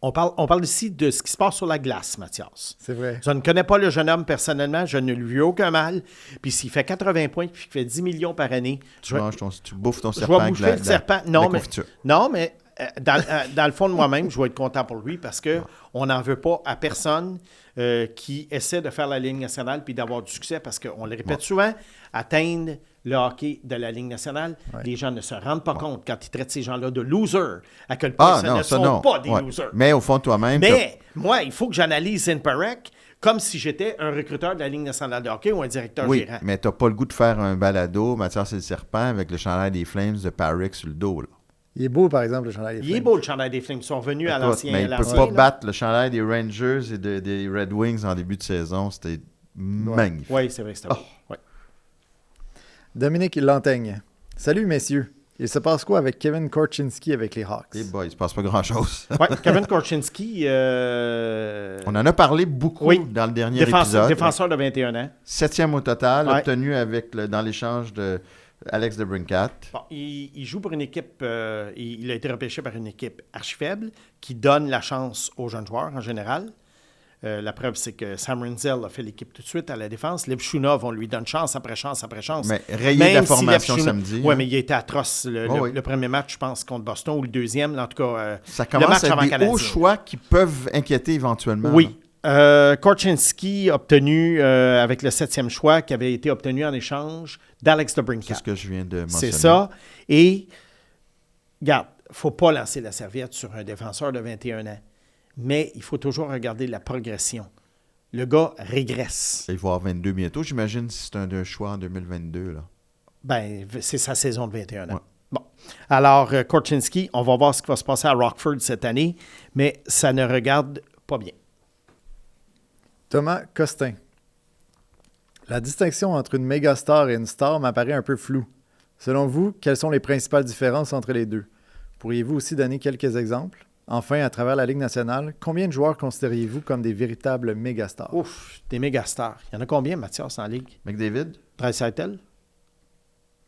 On parle ici de ce qui se passe sur la glace, Mathias. C'est vrai. Je ne connais pas le jeune homme personnellement, je ne lui ai aucun mal. Puis s'il fait 80 points et qu'il fait 10 millions par année, Tu bouffes ton je serpent vais avec bouffer le serpent. la Non, mais, confiture. non, mais dans le fond de moi-même, je vais être content pour lui parce qu'on n'en veut pas à personne qui essaie de faire la Ligue nationale puis d'avoir du succès parce qu'on le répète souvent, atteindre le hockey de la Ligue nationale, les gens ne se rendent pas compte quand ils traitent ces gens-là de losers, à quel point ce ne sont pas des losers. Mais au fond, toi-même... Mais moi, il faut que j'analyse Imparec comme si j'étais un recruteur de la Ligue nationale de hockey ou un directeur Oui, gérant. mais t'as pas le goût de faire un balado, Mathias et le serpent, avec le chandail des Flames de Parik sur le dos, là. Il est beau, par exemple, le chandail des Il est Flames. beau, le chandail des Flames. Ils sont revenus à Écoute, l'ancien. mais il ne peut pas battre le chandail des Rangers et des Red Wings en début de saison. C'était magnifique. Oui, c'est vrai que c'était beau. Ouais. Dominique Lantaigne. Salut, messieurs. Il se passe quoi avec Kevin Korchinski avec les Hawks? Eh boy, il se passe pas grand-chose. Ouais, Kevin Korchinski. On en a parlé beaucoup dans le dernier épisode. Défenseur de 21 ans. 7e au total, Ouais. obtenu dans l'échange de Alex DeBrincat. Bon, il joue pour une équipe, il a été repêché par une équipe archi faible qui donne la chance aux jeunes joueurs en général. La preuve, c'est que Sam Rinzel a fait l'équipe tout de suite à la défense. Lev Shunov, on lui donne chance après chance après chance. Mais rayé de la formation samedi. Oui, hein. mais il a été atroce. Le premier match, je pense, contre Boston ou le deuxième. En tout cas, ça commence le match à être des Canadien. hauts choix qui peuvent inquiéter éventuellement. Oui. Korchinski obtenu avec le 7e choix qui avait été obtenu en échange d'Alex DeBrincat. C'est ce que je viens de mentionner. C'est ça. Et, regarde, il ne faut pas lancer la serviette sur un défenseur de 21 ans. Mais il faut toujours regarder la progression. Le gars régresse. Il va avoir 22 bientôt, j'imagine, si c'est un choix en 2022. Là. Ben, c'est sa saison de 21 ans. Ouais. Bon. Alors, Korchinski, on va voir ce qui va se passer à Rockford cette année, mais ça ne regarde pas bien. Thomas Costin. La distinction entre une méga star et une star m'apparaît un peu floue. Selon vous, quelles sont les principales différences entre les deux? Pourriez-vous aussi donner quelques exemples? Enfin, à travers la Ligue nationale, combien de joueurs considériez-vous comme des véritables méga stars? Ouf, des méga stars. Il y en a combien, Mathias, en Ligue? McDavid, Draisaitl?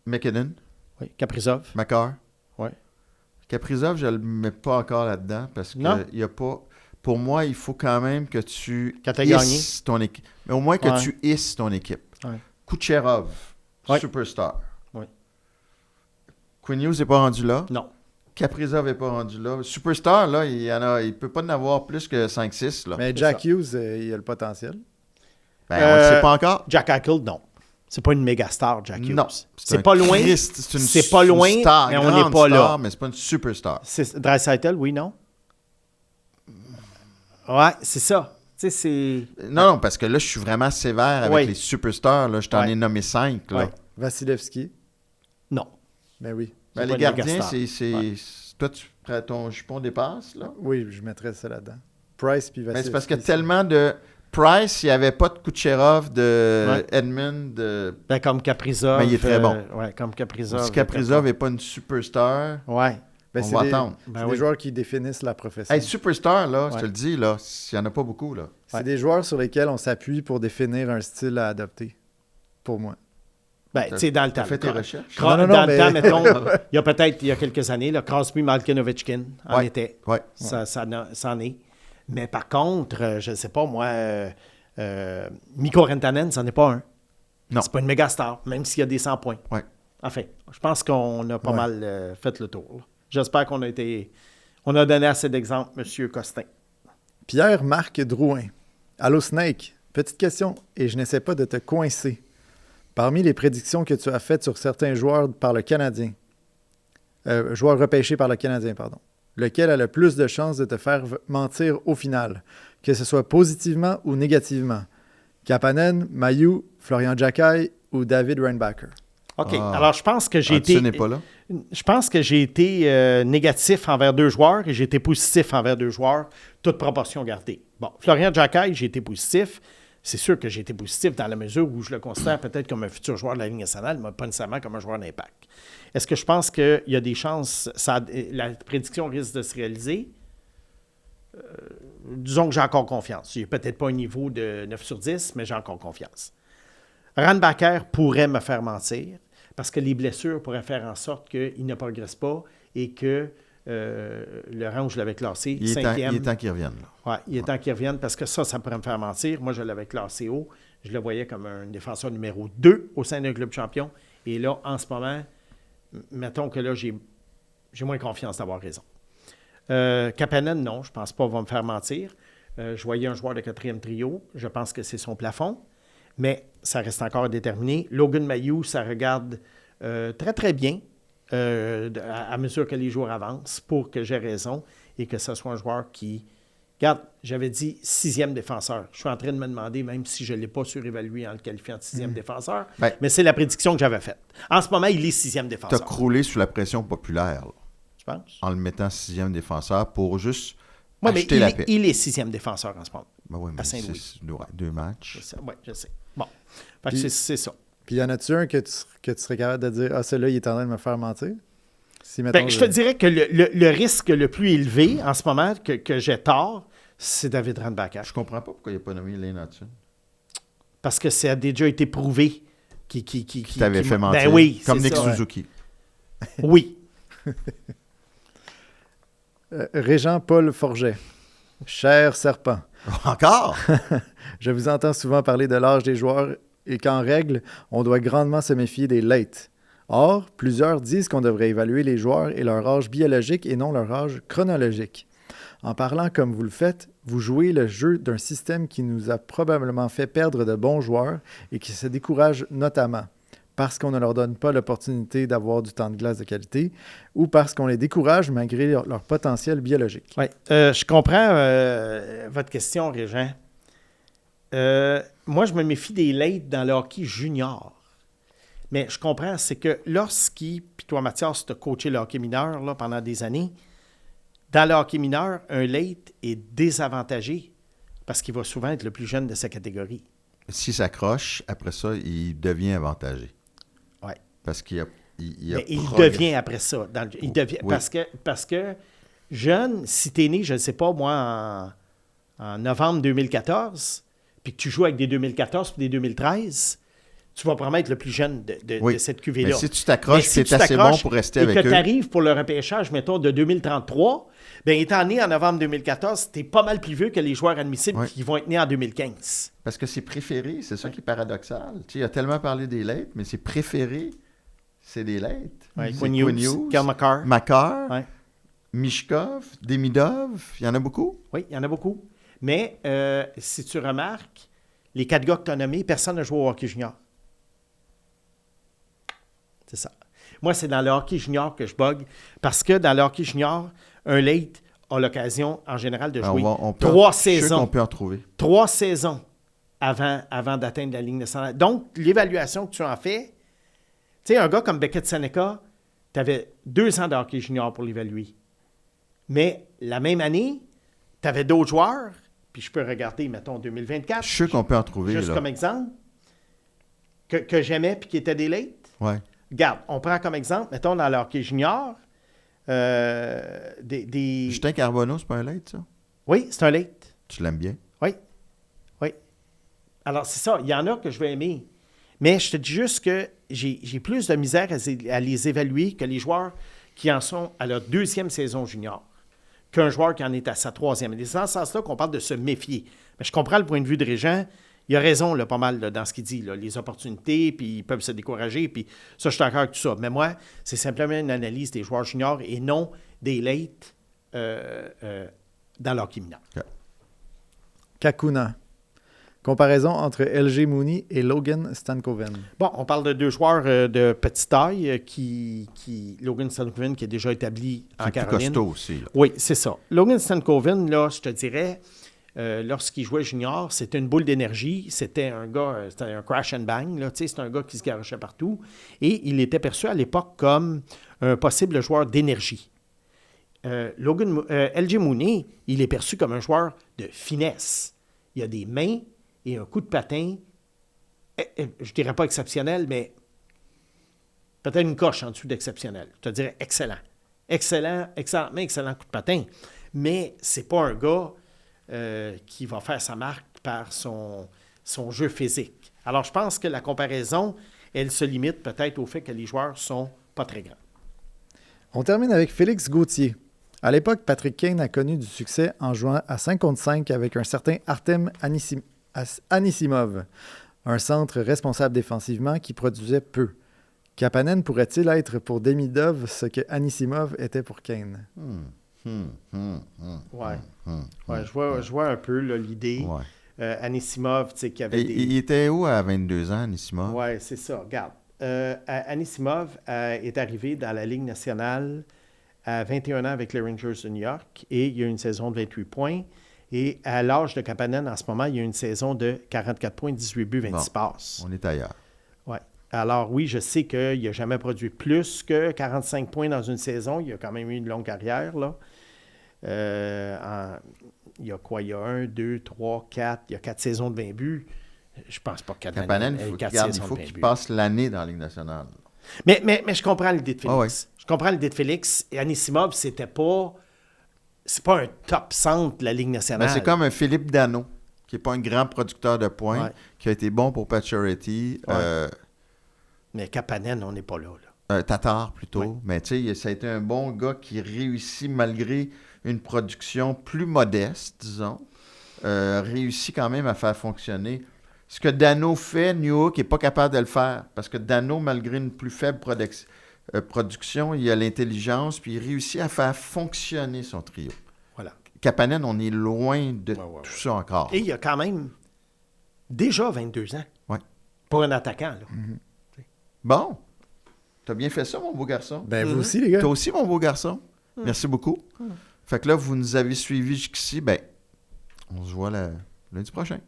McKinnon, Oui. Kaprizov? Makar. Oui. Kaprizov, je ne le mets pas encore là-dedans parce qu'il n'y a pas... Pour moi, il faut quand même que tu Quand t'as gagné. hisses ton équipe. Mais au moins que tu hisses ton équipe. Ouais. Kucherov, Ouais. superstar. Oui. Quinn Hughes n'est pas rendu là. Non. Kaprizov n'est pas rendu là. Superstar, là, il ne peut pas en avoir plus que 5-6. Là. Mais Jack Hughes, il a le potentiel. Ben, on ne le sait pas encore. Jack Eichel, non. C'est pas une méga star, Jack Hughes. Non. C'est pas loin. C'est pas loin, star, mais on n'est grande pas star, là. mais c'est pas une superstar. Draisaitl, oui, non? Ouais, c'est ça. Tu sais, c'est... Non, parce que là, je suis vraiment sévère avec les superstars. Là. Je t'en ai nommé 5. Là. Ouais. Vasilevski. Non. Ben oui. Ben, C'est les pas une gardiens, méga-star. c'est... Toi, tu prends ton jupon dépasse, là? Oui, je mettrais ça là-dedans. Price puis Mais Vasilevski. c'est parce que tellement de... Price, il n'y avait pas de Kucherov, de Edmund, de... Ben, comme Kaprizov. Mais il est très bon. Ouais, comme Kaprizov. Si Kaprizov n'est pas une superstar, Ouais. Ben, on c'est va des, attendre. c'est Ben des oui. joueurs qui définissent la profession. Hey, superstar, là, je Ouais. te le dis, là, il n'y en a pas beaucoup, là. C'est des joueurs sur lesquels on s'appuie pour définir un style à adopter. Pour moi. Ben, tu sais, dans le temps. T'as fait tes recherches? Non, non, Dans mais- le temps, mettons, il y a quelques années, là, Crosby, Malkin, Ovechkin en Ouais. était. Ouais. Ça en est. Mais par contre, je ne sais pas, moi, Mikko Rantanen, ça n'est pas un. Non. C'est pas une méga star, même s'il y a des 100 points. Ouais. Enfin, je pense qu'on a pas Ouais. mal fait le tour. Là. J'espère qu'on a donné assez d'exemples, M. Costin. Pierre-Marc Drouin. Allô Snake. Petite question, et je n'essaie pas de te coincer. Parmi les prédictions que tu as faites sur certains joueurs par le Canadien, joueurs repêchés par le Canadien, pardon, lequel a le plus de chances de te faire mentir au final, que ce soit positivement ou négativement? Kapanen, Mailloux, Florian Jacquet ou David Reinbacher? OK. Ah. Alors, je pense que j'ai Hudson été... n'est pas là? Je pense que j'ai été négatif envers 2 joueurs et j'ai été positif envers 2 joueurs, toute proportion gardée. Bon, Florian Jacquet, j'ai été positif. C'est sûr que j'ai été positif dans la mesure où je le considère peut-être comme un futur joueur de la Ligue nationale, mais pas nécessairement comme un joueur d'impact. Est-ce que je pense qu'il y a des chances, la prédiction risque de se réaliser? Disons que j'ai encore confiance. Il n'est peut-être pas un niveau de 9 sur 10, mais j'ai encore confiance. Randbacker pourrait me faire mentir parce que les blessures pourraient faire en sorte qu'il ne progresse pas et que le rang où je l'avais classé, Il est temps qu'il revienne. Oui, il est temps qu'il revienne parce que ça pourrait me faire mentir. Moi, je l'avais classé haut. Je le voyais comme un défenseur numéro 2 au sein d'un club champion. Et là, en ce moment, mettons que là, j'ai moins confiance d'avoir raison. Kapanen, non, je ne pense pas va me faire mentir. Je voyais un joueur de 4e trio. Je pense que c'est son plafond. Mais ça reste encore à déterminer. Logan Mailloux, ça regarde très, très bien à mesure que les jours avancent pour que j'ai raison et que ce soit un joueur qui... Regarde, j'avais dit 6e défenseur. Je suis en train de me demander, même si je ne l'ai pas surévalué en le qualifiant de 6e défenseur, mais c'est la prédiction que j'avais faite. En ce moment, il est 6e défenseur. Tu as croulé sous la pression populaire, là, tu penses? en le mettant 6e défenseur pour juste Oui, mais acheter la paix. il est 6e défenseur en ce moment. Ben oui, mais à Saint-Louis. c'est 2 matchs. Oui, je sais. Bon, fait que c'est ça. Puis y en a-tu un que tu serais capable de dire « Ah, celui-là, il est en train de me faire mentir? » Si, mettons, Je te dirais que le risque le plus élevé en ce moment, que j'ai tort, c'est David Randbacker. Je comprends pas pourquoi il n'a pas nommé Lane Hudson. Parce que ça a déjà été prouvé qui t'avait fait mentir. Ben oui, comme c'est Nick ça. Suzuki. Oui. Régent Paul Forget. Cher serpent, Encore? je vous entends souvent parler de l'âge des joueurs et qu'en règle, on doit grandement se méfier des late. Or, plusieurs disent qu'on devrait évaluer les joueurs et leur âge biologique et non leur âge chronologique. En parlant comme vous le faites, vous jouez le jeu d'un système qui nous a probablement fait perdre de bons joueurs et qui se décourage notamment parce qu'on ne leur donne pas l'opportunité d'avoir du temps de glace de qualité ou parce qu'on les décourage malgré leur potentiel biologique. Oui. Je comprends votre question, Régent. Moi, je me méfie des late dans le hockey junior. Mais je comprends, c'est que puis toi, Mathias, tu as coaché le hockey mineur là, pendant des années. Dans le hockey mineur, un late est désavantagé parce qu'il va souvent être le plus jeune de sa catégorie. S'il s'accroche, après ça, il devient avantagé. Oui. Parce qu'il il devient après ça. Il devient, Oui. parce que jeune, si tu es né, je ne sais pas, moi, en novembre 2014, puis que tu joues avec des 2014 et des 2013, tu vas probablement être le plus jeune de cette cuvée-là. Mais si tu t'accroches, c'est assez bon pour rester avec eux. Et que eux. tu arrives pour le repêchage, mettons, de 2033, bien, étant né en novembre 2014, tu es pas mal plus vieux que les joueurs admissibles qui vont être nés en 2015. Parce que c'est préféré, c'est ça qui est paradoxal. Tu sais, il a tellement parlé des late, mais c'est préféré, c'est des late. Ouais, C'est Quinn Hughes, Kel McCarr. McCarr, Ouais. Mishkov, Demidov, il y en a beaucoup. Oui, il y en a beaucoup. Mais si tu remarques, les 4 gars que tu as nommés, personne n'a joué au hockey junior. C'est ça. Moi, c'est dans le hockey junior que je bug parce que dans le hockey junior, un late a l'occasion, en général, de jouer 3 saisons. Je sais qu'on peut en trouver. 3 saisons avant d'atteindre la ligne nationale. Donc, l'évaluation que tu en fais, tu sais, un gars comme Beckett Seneca, tu avais 2 ans de hockey junior pour l'évaluer. Mais la même année, tu avais d'autres joueurs, puis je peux regarder, mettons, 2024. Je sais qu'on peut en trouver. Juste là. comme exemple, que j'aimais puis qui étaient des late. Ouais. Regarde, on prend comme exemple, mettons, dans le hockey junior, Justin Carbonneau, c'est pas un late, ça? Oui, c'est un late. Tu l'aimes bien? Oui. Oui. Alors, c'est ça. Il y en a que je vais aimer. Mais je te dis juste que j'ai plus de misère à les évaluer que les joueurs qui en sont à leur 2e saison junior qu'un joueur qui en est à sa 3e. Et c'est dans ce sens-là qu'on parle de se méfier. Mais je comprends le point de vue de Régent. Il a raison là, pas mal là, dans ce qu'il dit. Là, les opportunités, puis ils peuvent se décourager. Puis ça, je suis d'accord avec tout ça. Mais moi, c'est simplement une analyse des joueurs juniors et non des late dans leur hockey mineur. Okay. Kakuna. Comparaison entre LG Mooney et Logan Stankoven. Bon, on parle de 2 joueurs de petite taille Logan Stankoven qui est déjà établi en Caroline. C'est plus costaud aussi. Là. Oui, c'est ça. Logan Stankoven, là, je te dirais, lorsqu'il jouait junior, c'était une boule d'énergie. C'était un gars, c'était un crash and bang. Là, c'est un gars qui se garochait partout. Et il était perçu à l'époque comme un possible joueur d'énergie. LJ Mooney, il est perçu comme un joueur de finesse. Il a des mains et un coup de patin, je dirais pas exceptionnel, mais peut-être une coche en dessous d'exceptionnel. Je te dirais excellent. Excellent coup de patin. Mais c'est pas un gars qui va faire sa marque par son jeu physique. Alors, je pense que la comparaison, elle se limite peut-être au fait que les joueurs sont pas très grands. On termine avec Félix Gauthier. À l'époque, Patrick Kane a connu du succès en jouant à 5 contre 5 avec un certain Artem Anisimov, un centre responsable défensivement qui produisait peu. Kapanen pourrait-il être pour Demidov ce que Anisimov était pour Kane? Ouais, je vois un peu là, l'idée. Ouais. Anisimov, tu sais, qui avait Il était où à 22 ans, Anisimov? Oui, c'est ça. Regarde, Anisimov est arrivé dans la Ligue nationale à 21 ans avec les Rangers de New York et il y a une saison de 28 points. Et à l'âge de Kapanen, en ce moment, il y a une saison de 44 points, 18 buts, 26 passes. On est ailleurs. Oui. Alors oui, je sais qu'il n'a jamais produit plus que 45 points dans une saison. Il a quand même eu une longue carrière, là. Il y a quoi? Il y a 1, 2, 3, 4. Il y a 4 saisons de 20 buts. Je pense pas que Kapanen, il faut qu'il passe l'année dans la Ligue nationale. Mais je comprends l'idée de Félix. Ah ouais. Je comprends l'idée de Félix. Et Anisimov, c'est pas un top centre de la Ligue nationale. Mais c'est comme un Philippe Danault, qui n'est pas un grand producteur de points, qui a été bon pour Pacioretty. Mais Kapanen, on n'est pas là. Tatar, plutôt. Mais tu sais, ça a été un bon gars qui réussit, malgré une production plus modeste, disons, réussit quand même à faire fonctionner. Ce que Danault fait, Newhook n'est pas capable de le faire. Parce que Danault, malgré une plus faible production, il a l'intelligence, puis il réussit à faire fonctionner son trio. Voilà. Kapanen, on est loin de tout ça encore. Et il a quand même déjà 22 ans. Ouais. Pour un attaquant, là. Mm-hmm. Bon. T'as bien fait ça, mon beau garçon. Ben, vous aussi, les gars. Toi aussi, mon beau garçon. Merci beaucoup. Fait que là, vous nous avez suivis jusqu'ici. Ben, on se voit lundi prochain.